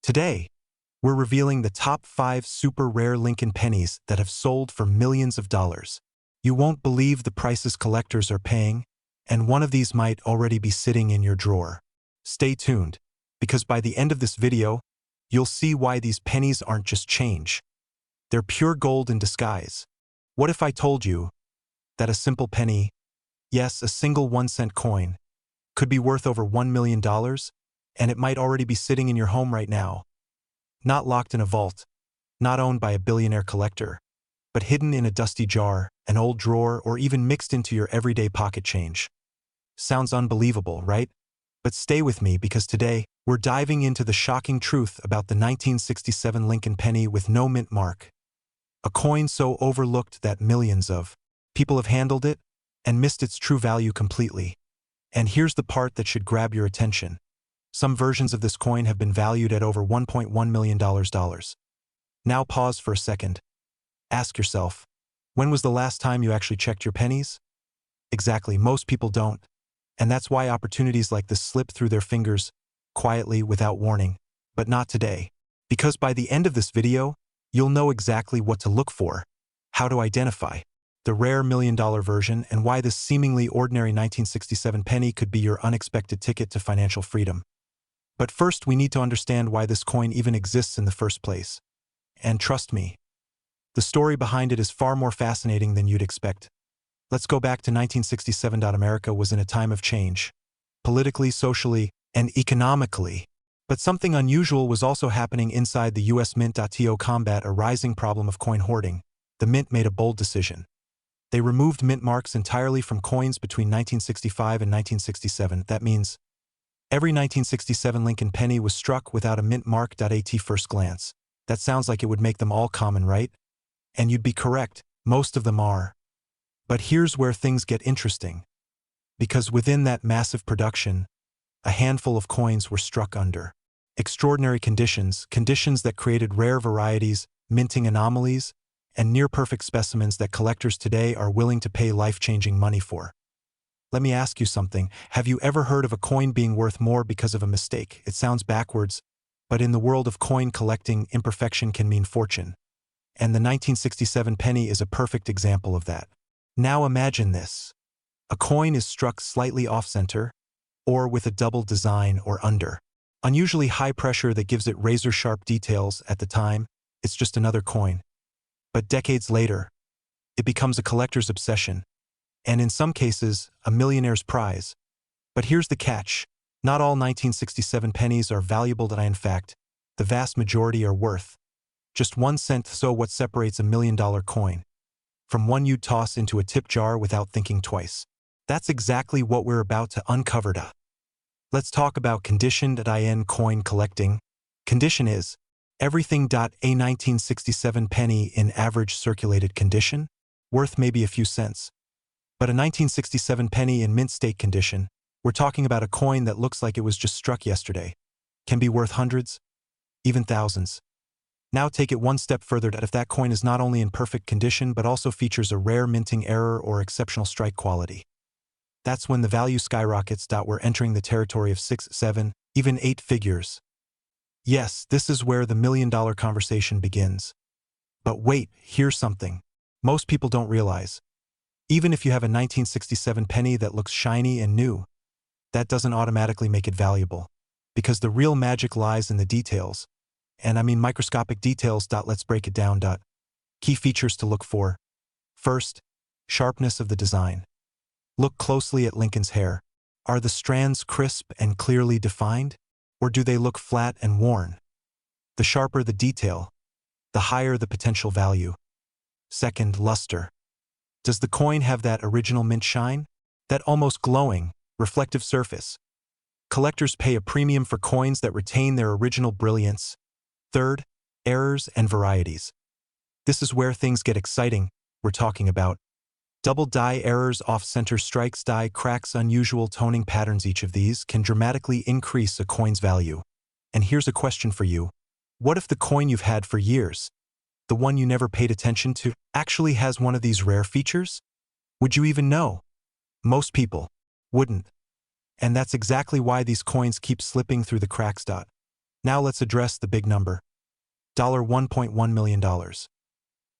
Today, we're revealing the top 5 super rare Lincoln pennies that have sold for millions of dollars. You won't believe the prices collectors are paying, and one of these might already be sitting in your drawer. Stay tuned, because by the end of this video, you'll see why these pennies aren't just change. They're pure gold in disguise. What if I told you that a simple penny, yes, a single 1-cent coin, could be worth over $1 million, and it might already be sitting in your home right now? Not locked in a vault, not owned by a billionaire collector, but hidden in a dusty jar, an old drawer, or even mixed into your everyday pocket change. Sounds unbelievable, right? But stay with me, because today, we're diving into the shocking truth about the 1967 Lincoln penny with no mint mark. A coin so overlooked that millions of people have handled it and missed its true value completely. And here's the part that should grab your attention. Some versions of this coin have been valued at over $1.1 million. Now pause for a second. Ask yourself, when was the last time you actually checked your pennies? Exactly, most people don't. And that's why opportunities like this slip through their fingers, quietly, without warning. But not today. Because by the end of this video, you'll know exactly what to look for, how to identify the rare $1 million version, and why this seemingly ordinary 1967 penny could be your unexpected ticket to financial freedom. But first, we need to understand why this coin even exists in the first place. And trust me, the story behind it is far more fascinating than you'd expect. Let's go back to 1967. America was in a time of change, politically, socially, and economically. But something unusual was also happening inside the U.S. Mint. To combat a rising problem of coin hoarding, the Mint made a bold decision. They removed mint marks entirely from coins between 1965 and 1967. That means every 1967 Lincoln penny was struck without a mint mark. At first glance, that sounds like it would make them all common, right? And you'd be correct, most of them are. But here's where things get interesting. Because within that massive production, a handful of coins were struck under extraordinary conditions that created rare varieties, minting anomalies, and near-perfect specimens that collectors today are willing to pay life-changing money for. Let me ask you something. Have you ever heard of a coin being worth more because of a mistake? It sounds backwards, but in the world of coin collecting, imperfection can mean fortune. And the 1967 penny is a perfect example of that. Now imagine this. A coin is struck slightly off-center, or with a double design or under unusually high pressure that gives it razor-sharp details. At the time, it's just another coin. But decades later, it becomes a collector's obsession, and in some cases, a millionaire's prize. But here's the catch. Not all 1967 pennies are valuable. In fact, the vast majority are worth just 1 cent. So what separates a $1 million coin from one you'd toss into a tip jar without thinking twice? That's exactly what we're about to uncover. Let's talk about condition. In coin collecting, condition is everything. A 1967 penny in average circulated condition, worth maybe a few cents. But a 1967 penny in mint state condition, we're talking about a coin that looks like it was just struck yesterday, can be worth hundreds, even thousands. Now take it one step further. If that coin is not only in perfect condition but also features a rare minting error or exceptional strike quality, that's when the value skyrockets. We're entering the territory of 6, 7, even 8 figures. Yes, this is where the $1 million conversation begins. But wait, here's something most people don't realize. Even if you have a 1967 penny that looks shiny and new, that doesn't automatically make it valuable. Because the real magic lies in the details. And I mean microscopic details. Let's break it down. Key features to look for. First, sharpness of the design. Look closely at Lincoln's hair. Are the strands crisp and clearly defined? Or do they look flat and worn? The sharper the detail, the higher the potential value. Second, luster. Does the coin have that original mint shine? That almost glowing, reflective surface? Collectors pay a premium for coins that retain their original brilliance. Third, errors and varieties. This is where things get exciting. We're talking about double die errors, off-center strikes, die cracks, unusual toning patterns. Each of these can dramatically increase a coin's value. And here's a question for you. What if the coin you've had for years, the one you never paid attention to, actually has one of these rare features? Would you even know? Most people wouldn't. And that's exactly why these coins keep slipping through the cracks. Now let's address the big number. $1.1 million.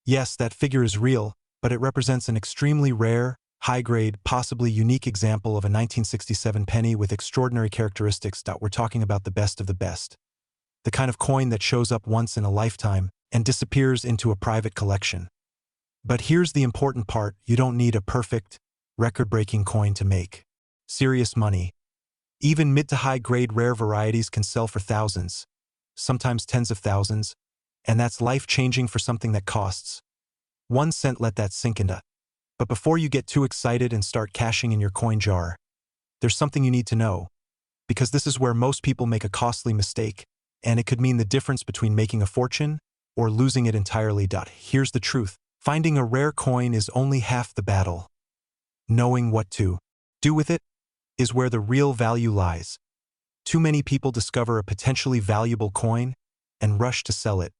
Yes, that figure is real, but it represents an extremely rare, high-grade, possibly unique example of a 1967 penny with extraordinary characteristics. We're talking about the best of the best. The kind of coin that shows up once in a lifetime and disappears into a private collection. But here's the important part: you don't need a perfect, record-breaking coin to make serious money. Even mid to high-grade rare varieties can sell for thousands, sometimes tens of thousands, and that's life-changing for something that costs 1 cent. Let that sink into. But before you get too excited and start cashing in your coin jar, there's something you need to know, because this is where most people make a costly mistake, and it could mean the difference between making a fortune or losing it entirely. Here's the truth: finding a rare coin is only half the battle. Knowing what to do with it is where the real value lies. Too many people discover a potentially valuable coin and rush to sell it.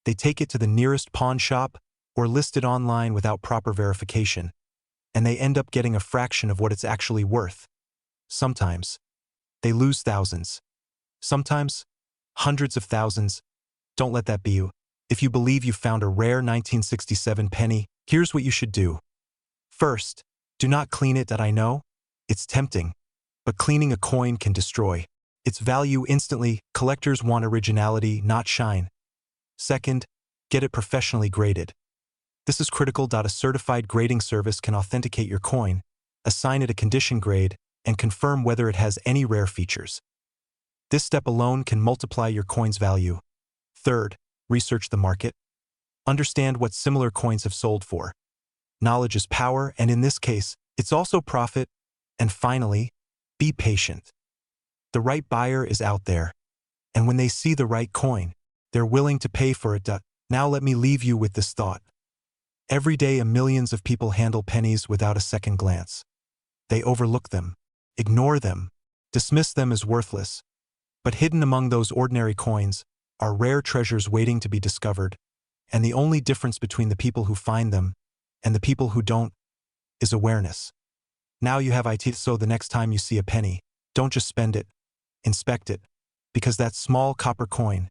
They take it to the nearest pawn shop or list it online without proper verification, and they end up getting a fraction of what it's actually worth. Sometimes they lose thousands. Sometimes hundreds of thousands. Don't let that be you. If you believe you found a rare 1967 penny, here's what you should do. First, do not clean it. I know it's tempting, but cleaning a coin can destroy its value instantly. Collectors want originality, not shine. Second, get it professionally graded. This is critical. A certified grading service can authenticate your coin, assign it a condition grade, and confirm whether it has any rare features. This step alone can multiply your coin's value. Third, research the market. Understand what similar coins have sold for. Knowledge is power, and in this case, it's also profit. And finally, be patient. The right buyer is out there, and when they see the right coin, they're willing to pay for it. Now let me leave you with this thought. Every day, millions of people handle pennies without a second glance. They overlook them, ignore them, dismiss them as worthless. But hidden among those ordinary coins are rare treasures waiting to be discovered, and the only difference between the people who find them and the people who don't is awareness. Now you have it, so the next time you see a penny, don't just spend it, inspect it, because that small copper coin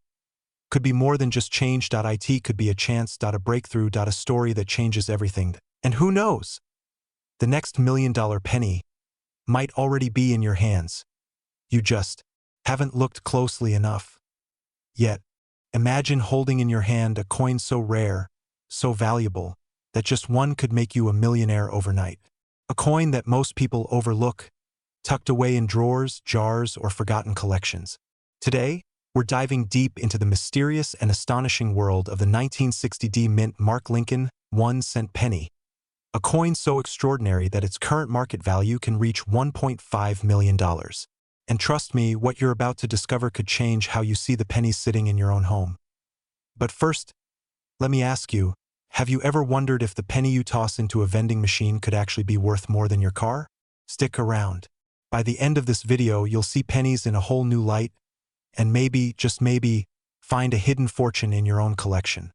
could be more than just change. It could be a chance, a breakthrough, a story that changes everything. And who knows? The next $1 million penny might already be in your hands. You just haven't looked closely enough. Yet, imagine holding in your hand a coin so rare, so valuable, that just one could make you a millionaire overnight. A coin that most people overlook, tucked away in drawers, jars, or forgotten collections. Today, we're diving deep into the mysterious and astonishing world of the 1960 mint Mark Lincoln 1-cent penny. A coin so extraordinary that its current market value can reach $1.5 million. And trust me, what you're about to discover could change how you see the pennies sitting in your own home. But first, let me ask you, have you ever wondered if the penny you toss into a vending machine could actually be worth more than your car? Stick around. By the end of this video, you'll see pennies in a whole new light, and maybe, just maybe, find a hidden fortune in your own collection.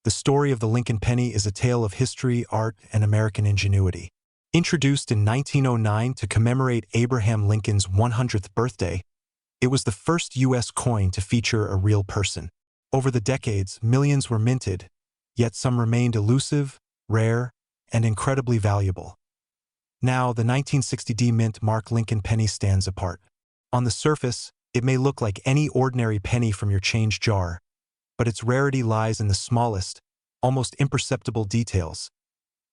The story of the Lincoln penny is a tale of history, art, and American ingenuity. Introduced in 1909 to commemorate Abraham Lincoln's 100th birthday, it was the first U.S. coin to feature a real person. Over the decades, millions were minted, yet some remained elusive, rare, and incredibly valuable. Now, the 1960 mint Mark Lincoln penny stands apart. On the surface, it may look like any ordinary penny from your change jar, but its rarity lies in the smallest, almost imperceptible details.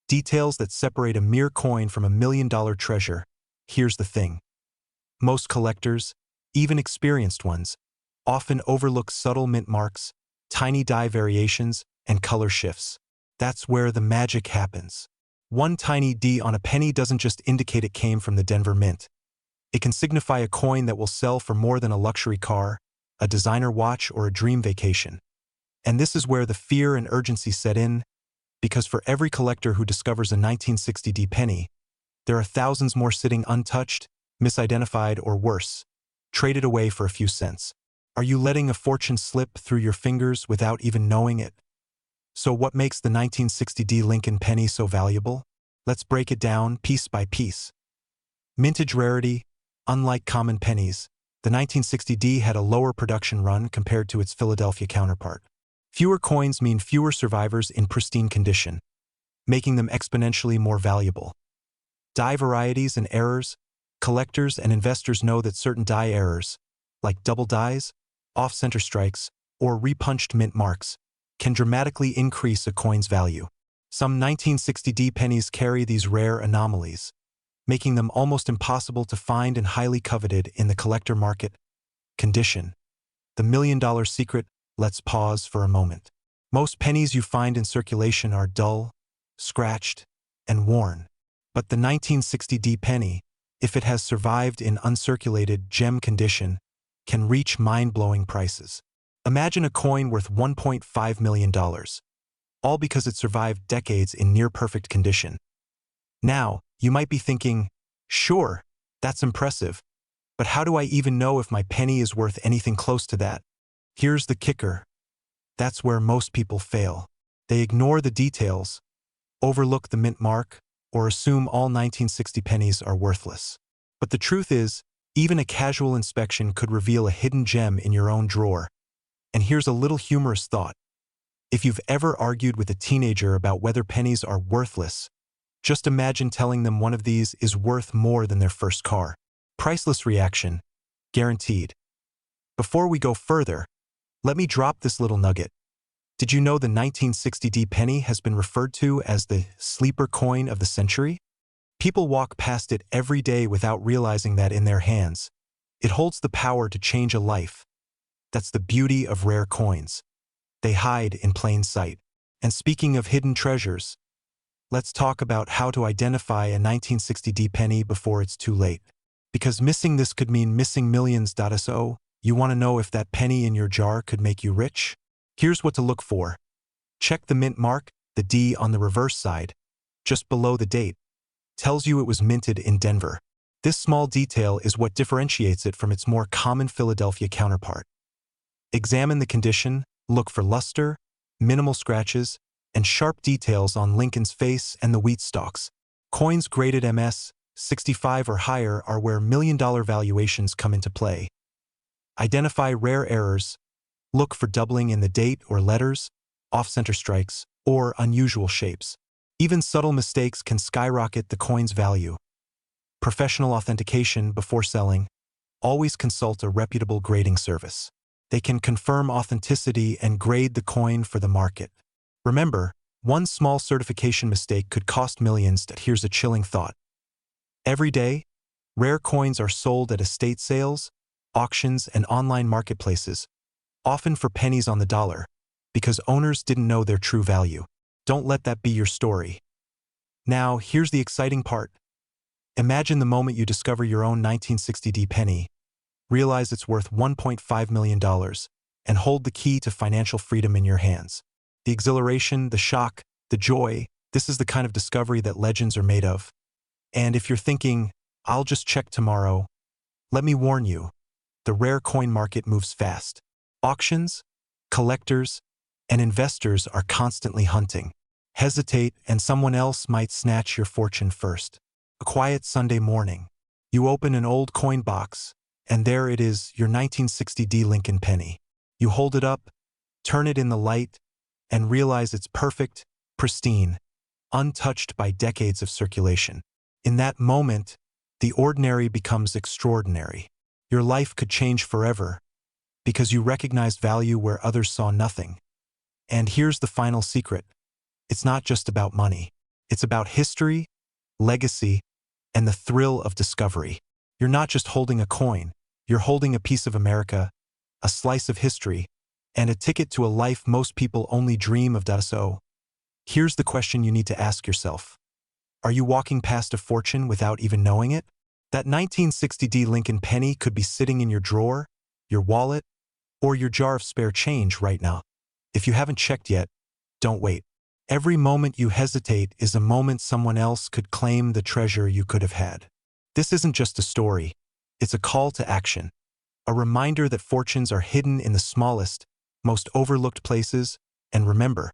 Details that separate a mere coin from $1 million treasure. Here's the thing. Most collectors, even experienced ones, often overlook subtle mint marks, tiny die variations, and color shifts. That's where the magic happens. One tiny D on a penny doesn't just indicate it came from the Denver Mint. It can signify a coin that will sell for more than a luxury car, a designer watch, or a dream vacation. And this is where the fear and urgency set in, because for every collector who discovers a 1960 penny, there are thousands more sitting untouched, misidentified, or worse, traded away for a few cents. Are you letting a fortune slip through your fingers without even knowing it? So what makes the 1960 Lincoln penny so valuable? Let's break it down piece by piece. Mintage rarity. Unlike common pennies, The 1960D had a lower production run compared to its Philadelphia counterpart. Fewer coins mean fewer survivors in pristine condition, making them exponentially more valuable. Die varieties and errors. Collectors and investors know that certain die errors, like double dies, off-center strikes, or repunched mint marks, can dramatically increase a coin's value. Some 1960D pennies carry these rare anomalies, making them almost impossible to find and highly coveted in the collector market. Condition. The million-dollar secret. Let's pause for a moment. Most pennies you find in circulation are dull, scratched, and worn. But the 1960D penny, if it has survived in uncirculated gem condition, can reach mind-blowing prices. Imagine a coin worth $1.5 million, all because it survived decades in near-perfect condition. Now, you might be thinking, sure, that's impressive, but how do I even know if my penny is worth anything close to that? Here's the kicker. That's where most people fail. They ignore the details, overlook the mint mark, or assume all 1960 pennies are worthless. But the truth is, even a casual inspection could reveal a hidden gem in your own drawer. And here's a little humorous thought. If you've ever argued with a teenager about whether pennies are worthless, just imagine telling them one of these is worth more than their first car. Priceless reaction, guaranteed. Before we go further, let me drop this little nugget. Did you know the 1960D penny has been referred to as the sleeper coin of the century? People walk past it every day without realizing that in their hands, it holds the power to change a life. That's the beauty of rare coins. They hide in plain sight. And speaking of hidden treasures, let's talk about how to identify a 1960D penny before it's too late. Because missing this could mean missing millions. So, you want to know if that penny in your jar could make you rich? Here's what to look for. Check the mint mark, the D on the reverse side, just below the date. Tells you it was minted in Denver. This small detail is what differentiates it from its more common Philadelphia counterpart. Examine the condition, look for luster, minimal scratches, and sharp details on Lincoln's face and the wheat stalks. Coins graded MS 65 or higher are where million-dollar valuations come into play. Identify rare errors. Look for doubling in the date or letters, off-center strikes, or unusual shapes. Even subtle mistakes can skyrocket the coin's value. Professional authentication before selling. Always consult a reputable grading service. They can confirm authenticity and grade the coin for the market. Remember, one small certification mistake could cost millions. Here's a chilling thought. Every day, rare coins are sold at estate sales, auctions, and online marketplaces, often for pennies on the dollar, because owners didn't know their true value. Don't let that be your story. Now, here's the exciting part. Imagine the moment you discover your own 1960D penny, realize it's worth $1.5 million, and hold the key to financial freedom in your hands. The exhilaration, the shock, the joy, this is the kind of discovery that legends are made of. And if you're thinking, I'll just check tomorrow, let me warn you, the rare coin market moves fast. Auctions, collectors, and investors are constantly hunting. Hesitate and someone else might snatch your fortune first. A quiet Sunday morning, you open an old coin box, and there it is, your 1960D Lincoln penny. You hold it up, turn it in the light, and realize it's perfect, pristine, untouched by decades of circulation. In that moment, the ordinary becomes extraordinary. Your life could change forever, because you recognized value where others saw nothing. And here's the final secret. It's not just about money. It's about history, legacy, and the thrill of discovery. You're not just holding a coin. You're holding a piece of America, a slice of history, and a ticket to a life most people only dream of. So, here's the question you need to ask yourself. Are you walking past a fortune without even knowing it? That 1960D Lincoln penny could be sitting in your drawer, your wallet, or your jar of spare change right now. If you haven't checked yet, don't wait. Every moment you hesitate is a moment someone else could claim the treasure you could have had. This isn't just a story. It's a call to action. A reminder that fortunes are hidden in the smallest, most overlooked places, and remember,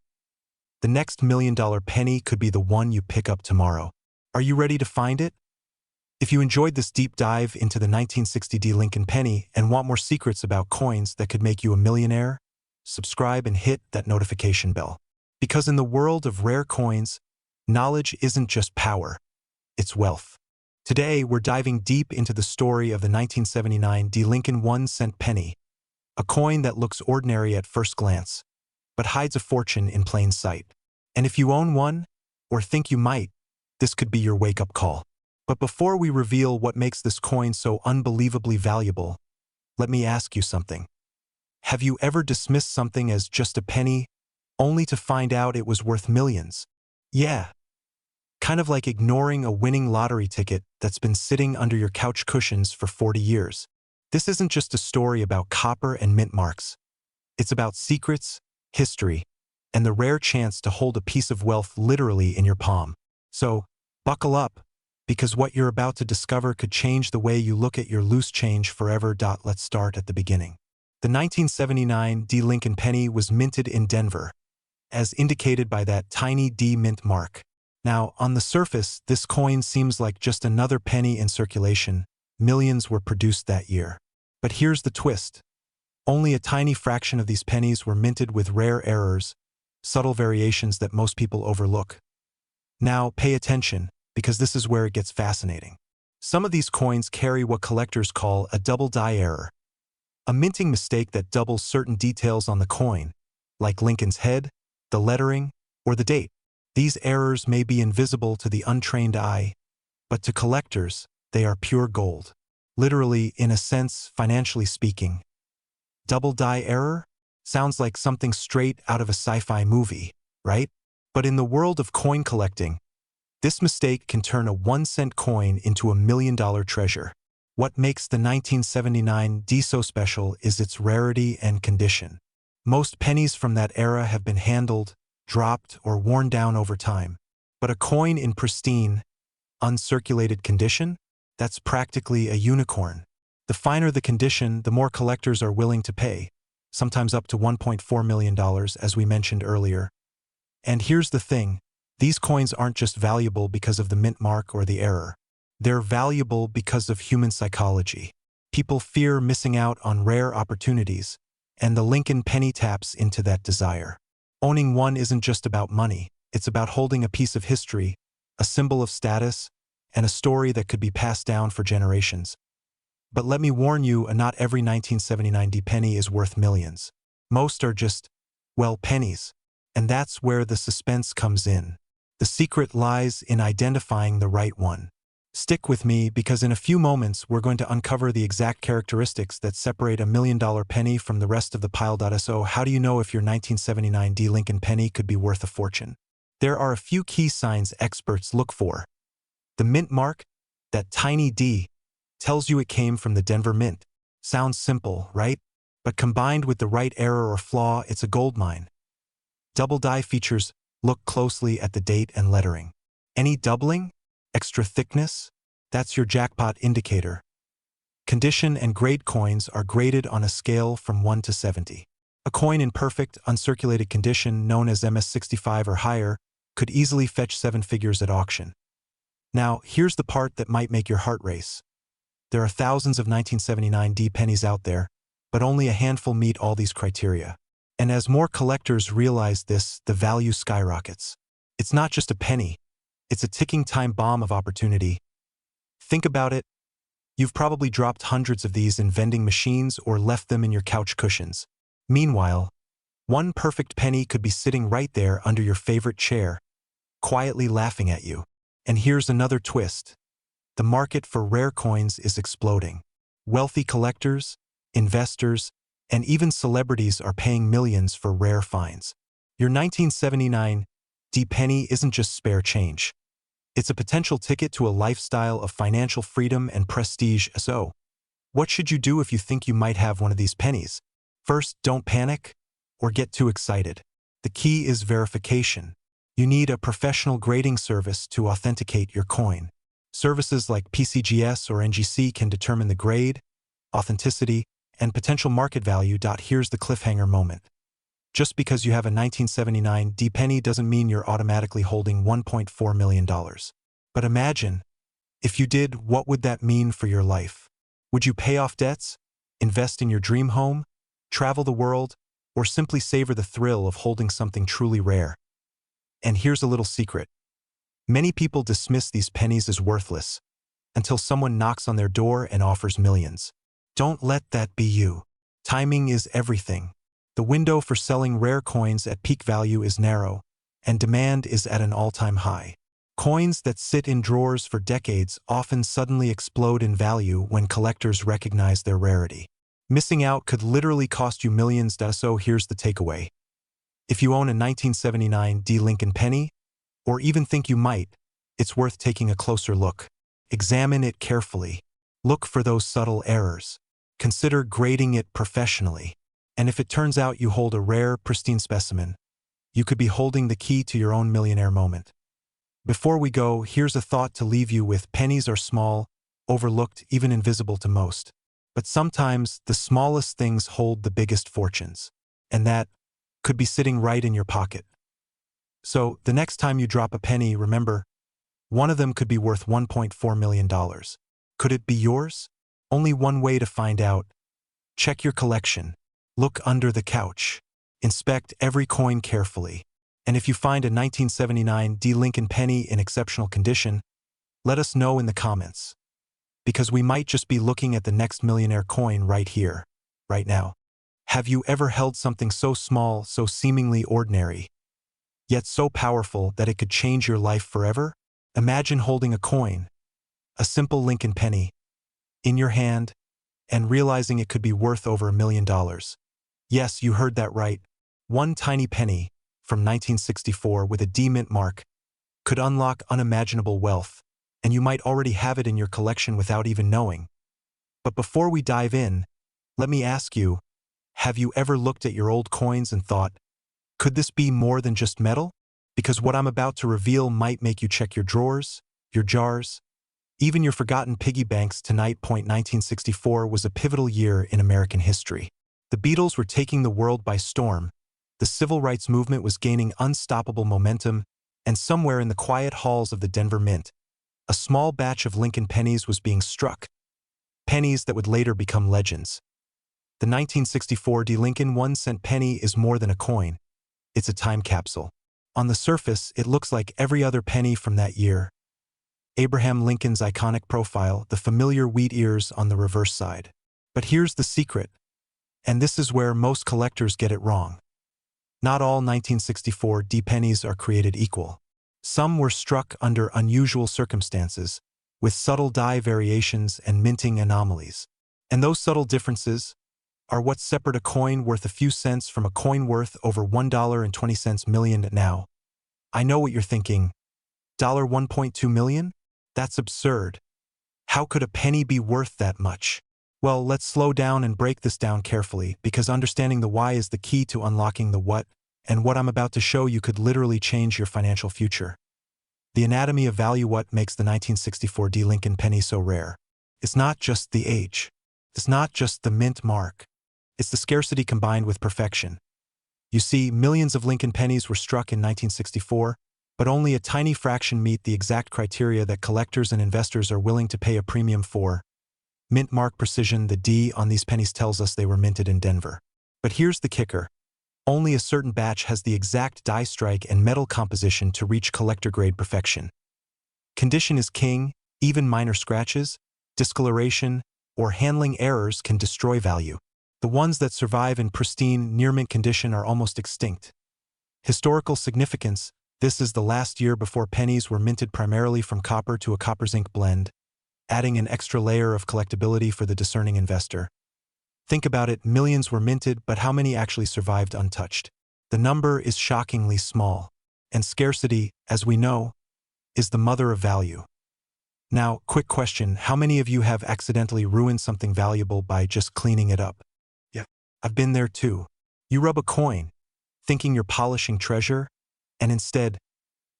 the next $1 million penny could be the one you pick up tomorrow. Are you ready to find it? If you enjoyed this deep dive into the 1960 Lincoln penny and want more secrets about coins that could make you a millionaire, subscribe and hit that notification bell. Because in the world of rare coins, knowledge isn't just power, it's wealth. Today, we're diving deep into the story of the 1979 Lincoln 1-cent penny, a coin that looks ordinary at first glance, but hides a fortune in plain sight. And if you own one, or think you might, this could be your wake-up call. But before we reveal what makes this coin so unbelievably valuable, let me ask you something. Have you ever dismissed something as just a penny, only to find out it was worth millions? Yeah. Kind of like ignoring a winning lottery ticket that's been sitting under your couch cushions for 40 years. This isn't just a story about copper and mint marks. It's about secrets, history, and the rare chance to hold a piece of wealth literally in your palm. So, buckle up, because what you're about to discover could change the way you look at your loose change forever. Let's start at the beginning. The 1979 Lincoln penny was minted in Denver, as indicated by that tiny D mint mark. Now, on the surface, this coin seems like just another penny in circulation. Millions were produced that year. But here's the twist. Only a tiny fraction of these pennies were minted with rare errors, subtle variations that most people overlook. Now, pay attention, because this is where it gets fascinating. Some of these coins carry what collectors call a double die error, a minting mistake that doubles certain details on the coin, like Lincoln's head, the lettering, or the date. These errors may be invisible to the untrained eye, but to collectors, they are pure gold. Literally, in a sense, financially speaking. Double die error? Sounds like something straight out of a sci-fi movie, right? But in the world of coin collecting, this mistake can turn a 1-cent coin into a $1 million treasure. What makes the 1979 so special is its rarity and condition. Most pennies from that era have been handled, dropped, or worn down over time. But a coin in pristine, uncirculated condition? That's practically a unicorn. The finer the condition, the more collectors are willing to pay, sometimes up to $1.4 million, as we mentioned earlier. And here's the thing. These coins aren't just valuable because of the mint mark or the error. They're valuable because of human psychology. People fear missing out on rare opportunities, and the Lincoln penny taps into that desire. Owning one isn't just about money. It's about holding a piece of history, a symbol of status, and a story that could be passed down for generations. But let me warn you, not every 1979 penny is worth millions. Most are just, well, pennies. And that's where the suspense comes in. The secret lies in identifying the right one. Stick with me, because in a few moments we're going to uncover the exact characteristics that separate a $1 million penny from the rest of the pile. So how do you know if your 1979 Lincoln penny could be worth a fortune? There are a few key signs experts look for. The mint mark, that tiny D, tells you it came from the Denver Mint. Sounds simple, right? But combined with the right error or flaw, it's a goldmine. Double die features. Look closely at the date and lettering. Any doubling? Extra thickness? That's your jackpot indicator. Condition and grade coins are graded on a scale from 1 to 70. A coin in perfect, uncirculated condition, known as MS65 or higher, could easily fetch 7 figures at auction. Now, here's the part that might make your heart race. There are thousands of 1979 pennies out there, but only a handful meet all these criteria. And as more collectors realize this, the value skyrockets. It's not just a penny. It's a ticking time bomb of opportunity. Think about it. You've probably dropped hundreds of these in vending machines or left them in your couch cushions. Meanwhile, one perfect penny could be sitting right there under your favorite chair, quietly laughing at you. And here's another twist. The market for rare coins is exploding. Wealthy collectors, investors, and even celebrities are paying millions for rare finds. Your 1979 penny isn't just spare change. It's a potential ticket to a lifestyle of financial freedom and prestige. So, what should you do if you think you might have one of these pennies? First, don't panic or get too excited. The key is verification. You need a professional grading service to authenticate your coin. Services like PCGS or NGC can determine the grade, authenticity, and potential market value. Here's the cliffhanger moment. Just because you have a 1979 penny doesn't mean you're automatically holding $1.4 million. But imagine, If you did, what would that mean for your life? Would you pay off debts, invest in your dream home, travel the world, or simply savor the thrill of holding something truly rare? And here's a little secret. Many people dismiss these pennies as worthless until someone knocks on their door and offers millions. Don't let that be you. Timing is everything. The window for selling rare coins at peak value is narrow, and demand is at an all-time high. Coins that sit in drawers for decades often suddenly explode in value when collectors recognize their rarity. Missing out could literally cost you millions. So here's the takeaway. If you own a 1979 D. Lincoln penny, or even think you might, it's worth taking a closer look. Examine it carefully. Look for those subtle errors. Consider grading it professionally. And if it turns out you hold a rare, pristine specimen, you could be holding the key to your own millionaire moment. Before we go, here's a thought to leave you with. Pennies are small, overlooked, even invisible to most. But sometimes the smallest things hold the biggest fortunes. And that could be sitting right in your pocket. So, the next time you drop a penny, remember, one of them could be worth $1.4 million. Could it be yours? Only one way to find out. Check your collection. Look under the couch. Inspect every coin carefully. And if you find a 1979 D. Lincoln penny in exceptional condition, let us know in the comments. Because we might just be looking at the next millionaire coin right here, right now. Have you ever held something so small, so seemingly ordinary, yet so powerful that it could change your life forever? Imagine holding a coin, a simple Lincoln penny, in your hand, and realizing it could be worth over $1 million. Yes, you heard that right. One tiny penny, from 1964 with a D mint mark, could unlock unimaginable wealth, and you might already have it in your collection without even knowing. But before we dive in, let me ask you, have you ever looked at your old coins and thought, could this be more than just metal? Because what I'm about to reveal might make you check your drawers, your jars, even your forgotten piggy banks. Tonight. 1964 was a pivotal year in American history. The Beatles were taking the world by storm, the civil rights movement was gaining unstoppable momentum, and somewhere in the quiet halls of the Denver Mint, a small batch of Lincoln pennies was being struck. Pennies that would later become legends. The 1964 D. Lincoln 1-cent penny is more than a coin. It's a time capsule. On the surface, it looks like every other penny from that year. Abraham Lincoln's iconic profile, the familiar wheat ears on the reverse side. But here's the secret, and this is where most collectors get it wrong. Not all 1964 D pennies are created equal. Some were struck under unusual circumstances, with subtle die variations and minting anomalies. And those subtle differences are what separate a coin worth a few cents from a coin worth over $1.20 million. Now, I know what you're thinking. $1.2 million? That's absurd. How could a penny be worth that much? Well, let's slow down and break this down carefully, because understanding the why is the key to unlocking the what, and what I'm about to show you could literally change your financial future. The anatomy of value. What makes the 1964 D. Lincoln penny so rare? It's not just the age. It's not just the mint mark. It's the scarcity combined with perfection. You see, millions of Lincoln pennies were struck in 1964, but only a tiny fraction meet the exact criteria that collectors and investors are willing to pay a premium for. Mint mark precision. The D on these pennies tells us they were minted in Denver. But here's the kicker. Only a certain batch has the exact die strike and metal composition to reach collector-grade perfection. Condition is king. Even minor scratches, discoloration, or handling errors can destroy value. The ones that survive in pristine, near-mint condition are almost extinct. Historical significance. This is the last year before pennies were minted primarily from copper to a copper-zinc blend, adding an extra layer of collectability for the discerning investor. Think about it, millions were minted, but how many actually survived untouched? The number is shockingly small. And scarcity, as we know, is the mother of value. Now, quick question, how many of you have accidentally ruined something valuable by just cleaning it up? Yeah, I've been there too. You rub a coin, thinking you're polishing treasure, and instead,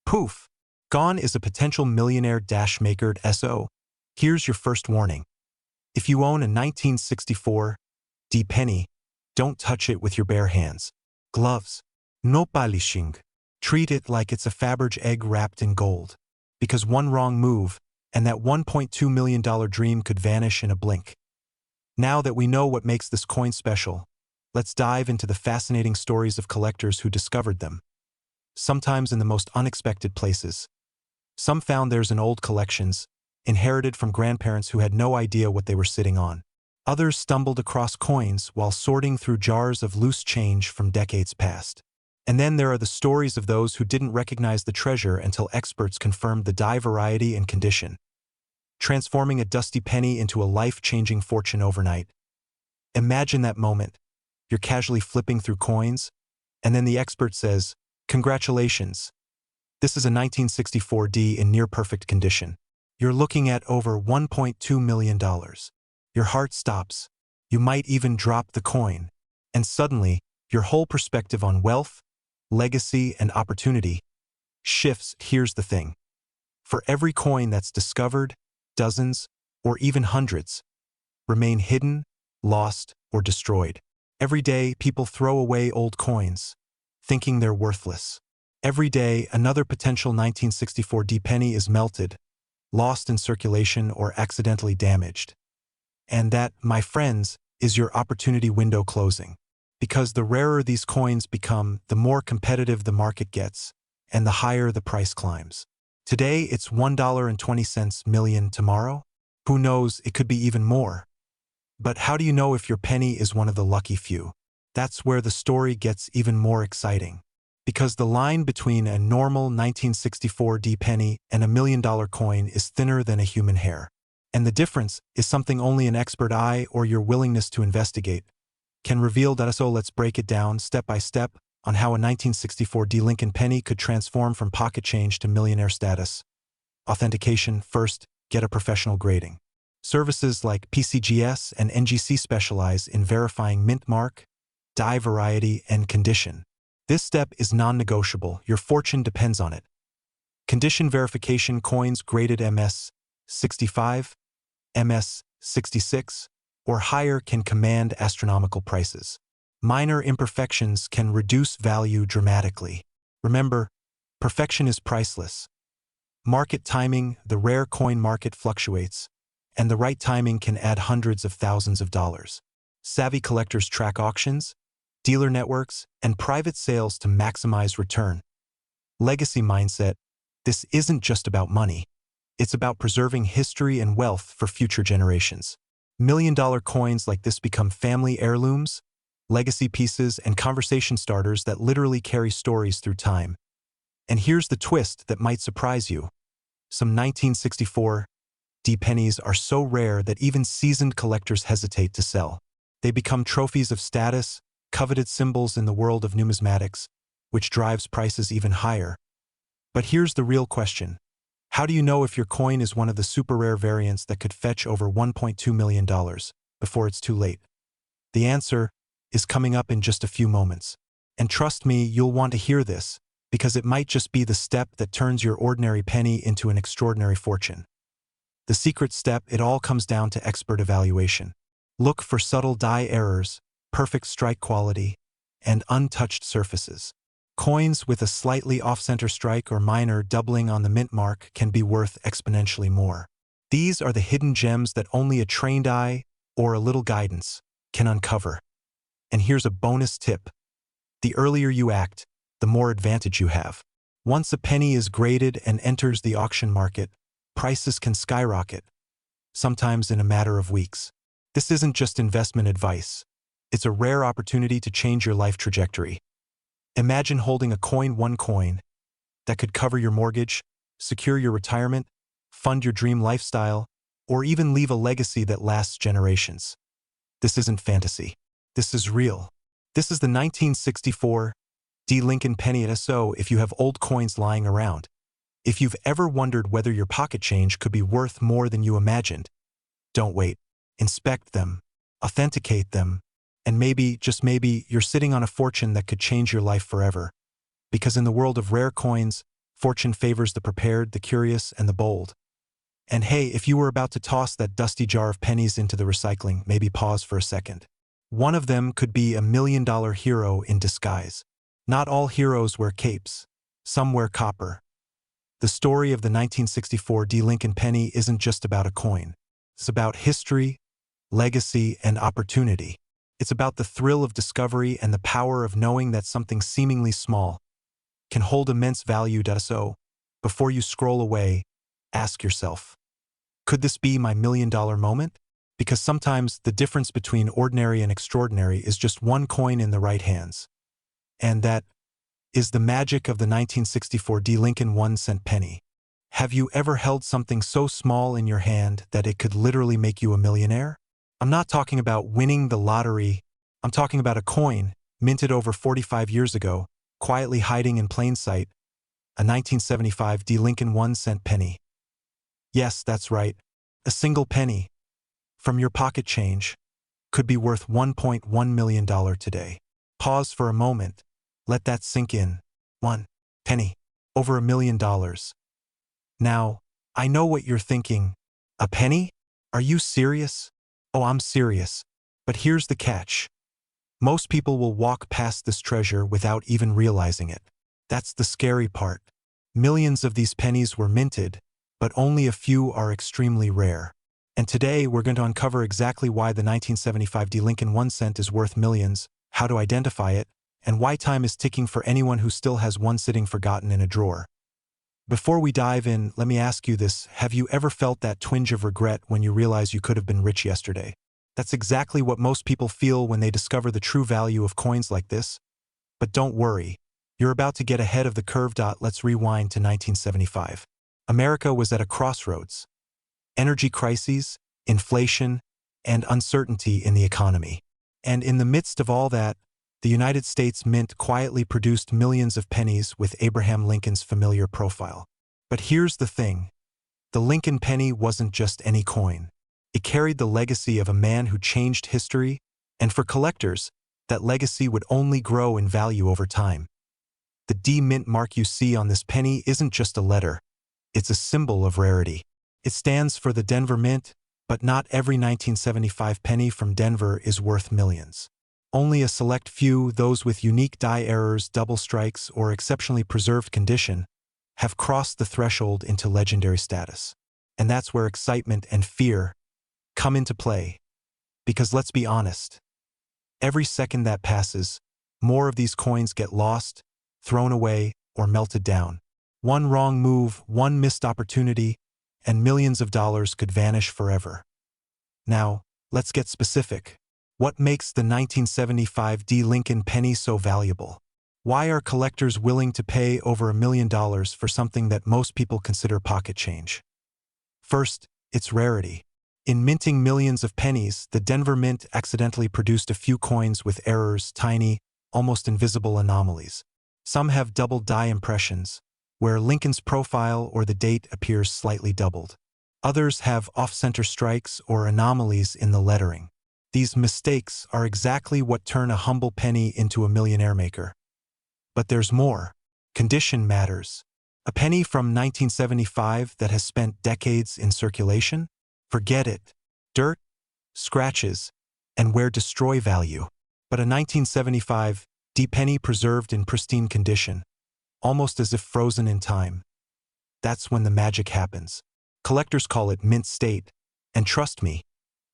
poof, gone is a potential millionaire dash maker. So, here's your first warning. If you own a 1964 D penny, don't touch it with your bare hands. Gloves. No polishing. Treat it like it's a Faberge egg wrapped in gold. Because one wrong move, and that $1.2 million dream could vanish in a blink. Now that we know what makes this coin special, let's dive into the fascinating stories of collectors who discovered them, sometimes in the most unexpected places. Some found theirs in old collections, inherited from grandparents who had no idea what they were sitting on. Others stumbled across coins while sorting through jars of loose change from decades past. And then there are the stories of those who didn't recognize the treasure until experts confirmed the die variety and condition, transforming a dusty penny into a life-changing fortune overnight. Imagine that moment. You're casually flipping through coins, and then the expert says, "Congratulations. This is a 1964 D in near-perfect condition. You're looking at over $1.2 million. Your heart stops. You might even drop the coin. And suddenly, your whole perspective on wealth, legacy, and opportunity shifts. Here's the thing. For every coin that's discovered, dozens, or even hundreds remain hidden, lost, or destroyed. Every day, people throw away old coins, thinking they're worthless. Every day, another potential 1964 D penny is melted, lost in circulation, or accidentally damaged. And that, my friends, is your opportunity window closing. Because the rarer these coins become, the more competitive the market gets, and the higher the price climbs. Today, it's $1.20 million. Tomorrow? Who knows, it could be even more. But how do you know if your penny is one of the lucky few? That's where the story gets even more exciting. Because the line between a normal 1964 D penny and a $1 million coin is thinner than a human hair. And the difference is something only an expert eye or your willingness to investigate can reveal. So let's break it down step by step on how a 1964 D Lincoln penny could transform from pocket change to millionaire status. Authentication. First, get a professional grading. Services like PCGS and NGC specialize in verifying mint mark, die variety, and condition. This step is non-negotiable. Your fortune depends on it. Condition verification. Coins graded MS 65, MS 66, or higher can command astronomical prices. Minor imperfections can reduce value dramatically. Remember, perfection is priceless. Market timing. The rare coin market fluctuates, and the right timing can add hundreds of thousands of dollars. Savvy collectors track auctions, dealer networks, and private sales to maximize return. Legacy mindset. This isn't just about money. It's about preserving history and wealth for future generations. $1 million coins like this become family heirlooms, legacy pieces, and conversation starters that literally carry stories through time. And here's the twist that might surprise you. Some 1964 D pennies are so rare that even seasoned collectors hesitate to sell. They become trophies of status, coveted symbols in the world of numismatics, which drives prices even higher. But here's the real question. How do you know if your coin is one of the super rare variants that could fetch over $1.2 million before it's too late? The answer is coming up in just a few moments. And trust me, you'll want to hear this, because it might just be the step that turns your ordinary penny into an extraordinary fortune. The secret step. It all comes down to expert evaluation. Look for subtle die errors, perfect strike quality, and untouched surfaces. Coins with a slightly off-center strike or minor doubling on the mint mark can be worth exponentially more. These are the hidden gems that only a trained eye or a little guidance can uncover. And here's a bonus tip. The earlier you act, the more advantage you have. Once a penny is graded and enters the auction market, prices can skyrocket, sometimes in a matter of weeks. This isn't just investment advice. It's a rare opportunity to change your life trajectory. Imagine holding one coin, that could cover your mortgage, secure your retirement, fund your dream lifestyle, or even leave a legacy that lasts generations. This isn't fantasy. This is real. This is the 1964 D Lincoln penny. So if you have old coins lying around, if you've ever wondered whether your pocket change could be worth more than you imagined, don't wait. Inspect them, authenticate them, and maybe, just maybe, you're sitting on a fortune that could change your life forever. Because in the world of rare coins, fortune favors the prepared, the curious, and the bold. And hey, if you were about to toss that dusty jar of pennies into the recycling, maybe pause for a second. One of them could be a $1 million hero in disguise. Not all heroes wear capes. Some wear copper. The story of the 1964 D. Lincoln penny isn't just about a coin. It's about history, legacy, and opportunity. It's about the thrill of discovery and the power of knowing that something seemingly small can hold immense value. So, before you scroll away, ask yourself, could this be my million-dollar moment? Because sometimes the difference between ordinary and extraordinary is just one coin in the right hands. And that is the magic of the 1964 D. Lincoln 1-cent penny. Have you ever held something so small in your hand that it could literally make you a millionaire? I'm not talking about winning the lottery. I'm talking about a coin, minted over 45 years ago, quietly hiding in plain sight, a 1975 D. Lincoln 1-cent penny. Yes, that's right, a single penny from your pocket change could be worth $1.1 million today. Pause for a moment. Let that sink in. One penny, over $1 million. Now, I know what you're thinking. A penny? Are you serious? Oh, I'm serious. But here's the catch. Most people will walk past this treasure without even realizing it. That's the scary part. Millions of these pennies were minted, but only a few are extremely rare. And today we're going to uncover exactly why the 1975 D. Lincoln 1-cent is worth millions, how to identify it, and why time is ticking for anyone who still has one sitting forgotten in a drawer. Before we dive in, let me ask you this. Have you ever felt that twinge of regret when you realize you could have been rich yesterday? That's exactly what most people feel when they discover the true value of coins like this. But don't worry. You're about to get ahead of the curve. Let's rewind to 1975. America was at a crossroads. Energy crises, inflation, and uncertainty in the economy. And in the midst of all that, the United States Mint quietly produced millions of pennies with Abraham Lincoln's familiar profile. But here's the thing. The Lincoln penny wasn't just any coin. It carried the legacy of a man who changed history, and for collectors, that legacy would only grow in value over time. The D Mint mark you see on this penny isn't just a letter. It's a symbol of rarity. It stands for the Denver Mint, but not every 1975 penny from Denver is worth millions. Only a select few, those with unique die errors, double strikes, or exceptionally preserved condition, have crossed the threshold into legendary status. And that's where excitement and fear come into play. Because let's be honest, every second that passes, more of these coins get lost, thrown away, or melted down. One wrong move, one missed opportunity, and millions of dollars could vanish forever. Now, let's get specific. What makes the 1975 D. Lincoln penny so valuable? Why are collectors willing to pay over $1 million for something that most people consider pocket change? First, its rarity. In minting millions of pennies, the Denver Mint accidentally produced a few coins with errors, tiny, almost invisible anomalies. Some have double die impressions, where Lincoln's profile or the date appears slightly doubled. Others have off-center strikes or anomalies in the lettering. These mistakes are exactly what turn a humble penny into a millionaire maker. But there's more. Condition matters. A penny from 1975 that has spent decades in circulation? Forget it. Dirt, scratches, and wear destroy value. But a 1975 D penny preserved in pristine condition, almost as if frozen in time. That's when the magic happens. Collectors call it mint state, and trust me,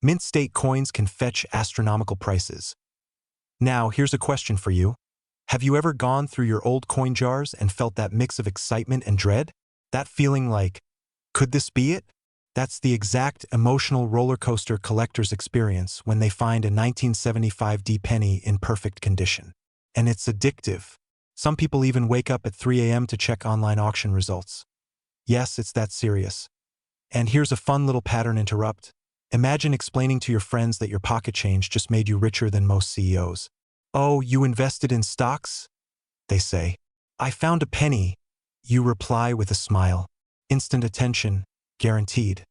mint state coins can fetch astronomical prices. Now, here's a question for you. Have you ever gone through your old coin jars and felt that mix of excitement and dread? That feeling like, could this be it? That's the exact emotional roller coaster collectors experience when they find a 1975 D penny in perfect condition. And it's addictive. Some people even wake up at 3 a.m. to check online auction results. Yes, it's that serious. And here's a fun little pattern interrupt. Imagine explaining to your friends that your pocket change just made you richer than most CEOs. Oh, you invested in stocks? They say. I found a penny. You reply with a smile. Instant attention, guaranteed.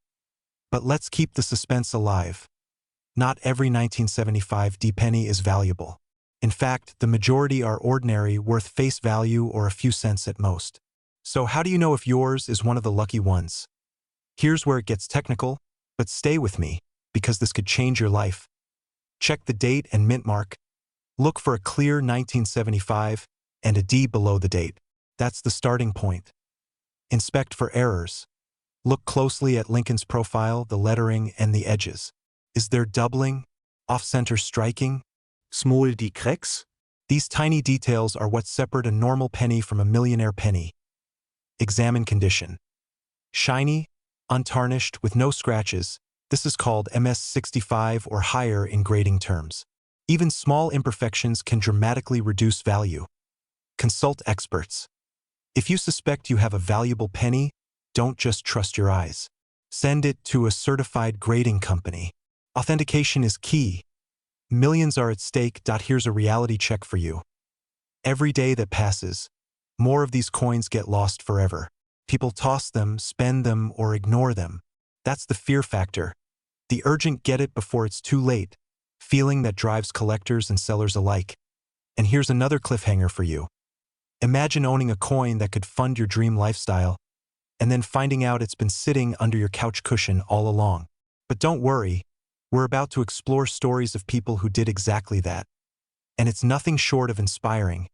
But let's keep the suspense alive. Not every 1975 D penny is valuable. In fact, the majority are ordinary, worth face value or a few cents at most. So how do you know if yours is one of the lucky ones? Here's where it gets technical, but stay with me, because this could change your life. Check the date and mint mark. Look for a clear 1975 and a D below the date. That's the starting point. Inspect for errors. Look closely at Lincoln's profile, the lettering, and the edges. Is there doubling? Off-center striking? Small die cracks? These tiny details are what separate a normal penny from a millionaire penny. Examine condition. Shiny, untarnished, with no scratches. This is called MS65 or higher in grading terms. Even small imperfections can dramatically reduce value. Consult experts. If you suspect you have a valuable penny, don't just trust your eyes. Send it to a certified grading company. Authentication is key. Millions are at stake. Here's a reality check for you. Every day that passes, more of these coins get lost forever. People toss them, spend them, or ignore them. That's the fear factor. The urgent get it before it's too late, feeling that drives collectors and sellers alike. And here's another cliffhanger for you. Imagine owning a coin that could fund your dream lifestyle, and then finding out it's been sitting under your couch cushion all along. But don't worry, we're about to explore stories of people who did exactly that. And it's nothing short of inspiring.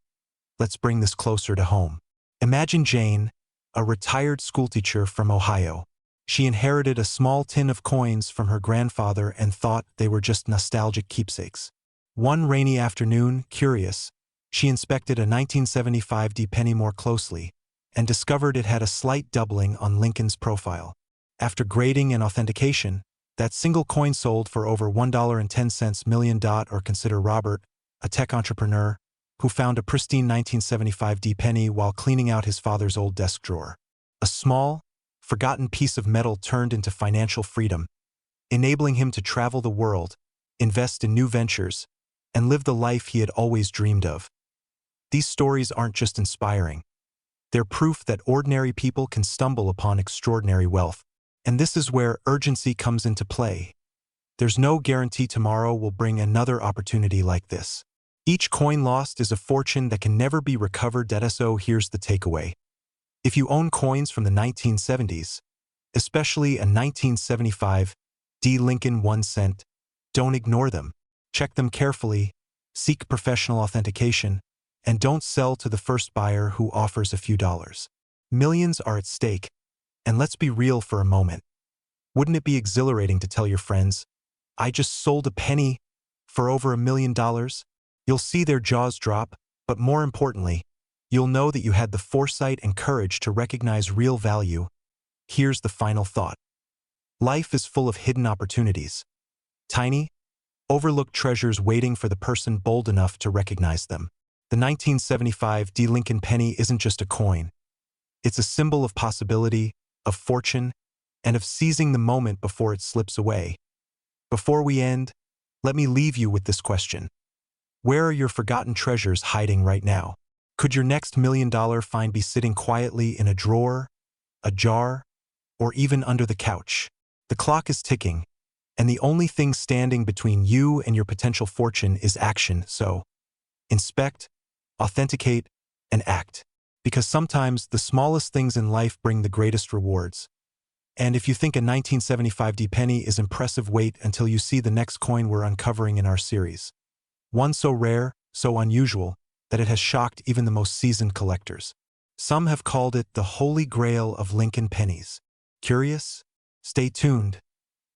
Let's bring this closer to home. Imagine Jane, a retired schoolteacher from Ohio. She inherited a small tin of coins from her grandfather and thought they were just nostalgic keepsakes. One rainy afternoon, curious, she inspected a 1975 penny more closely and discovered it had a slight doubling on Lincoln's profile. After grading and authentication, that single coin sold for over $1.10 million. Or consider Robert, a tech entrepreneur, who found a pristine 1975 penny while cleaning out his father's old desk drawer. A small, forgotten piece of metal turned into financial freedom, enabling him to travel the world, invest in new ventures, and live the life he had always dreamed of. These stories aren't just inspiring. They're proof that ordinary people can stumble upon extraordinary wealth. And this is where urgency comes into play. There's no guarantee tomorrow will bring another opportunity like this. Each coin lost is a fortune that can never be recovered. So here's the takeaway. If you own coins from the 1970s, especially a 1975 Lincoln 1 cent, don't ignore them. Check them carefully, seek professional authentication, and don't sell to the first buyer who offers a few dollars. Millions are at stake, and let's be real for a moment. Wouldn't it be exhilarating to tell your friends, I just sold a penny for over $1 million? You'll see their jaws drop, but more importantly, you'll know that you had the foresight and courage to recognize real value. Here's the final thought. Life is full of hidden opportunities. Tiny, overlooked treasures waiting for the person bold enough to recognize them. The 1975 Lincoln penny isn't just a coin. It's a symbol of possibility, of fortune, and of seizing the moment before it slips away. Before we end, let me leave you with this question. Where are your forgotten treasures hiding right now? Could your next $1 million find be sitting quietly in a drawer, a jar, or even under the couch? The clock is ticking, and the only thing standing between you and your potential fortune is action. So, inspect, authenticate, and act. Because sometimes the smallest things in life bring the greatest rewards. And if you think a 1975 penny is impressive, wait until you see the next coin we're uncovering in our series. One so rare, so unusual, that it has shocked even the most seasoned collectors. Some have called it the holy grail of Lincoln pennies. Curious? Stay tuned.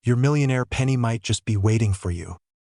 Your millionaire penny might just be waiting for you.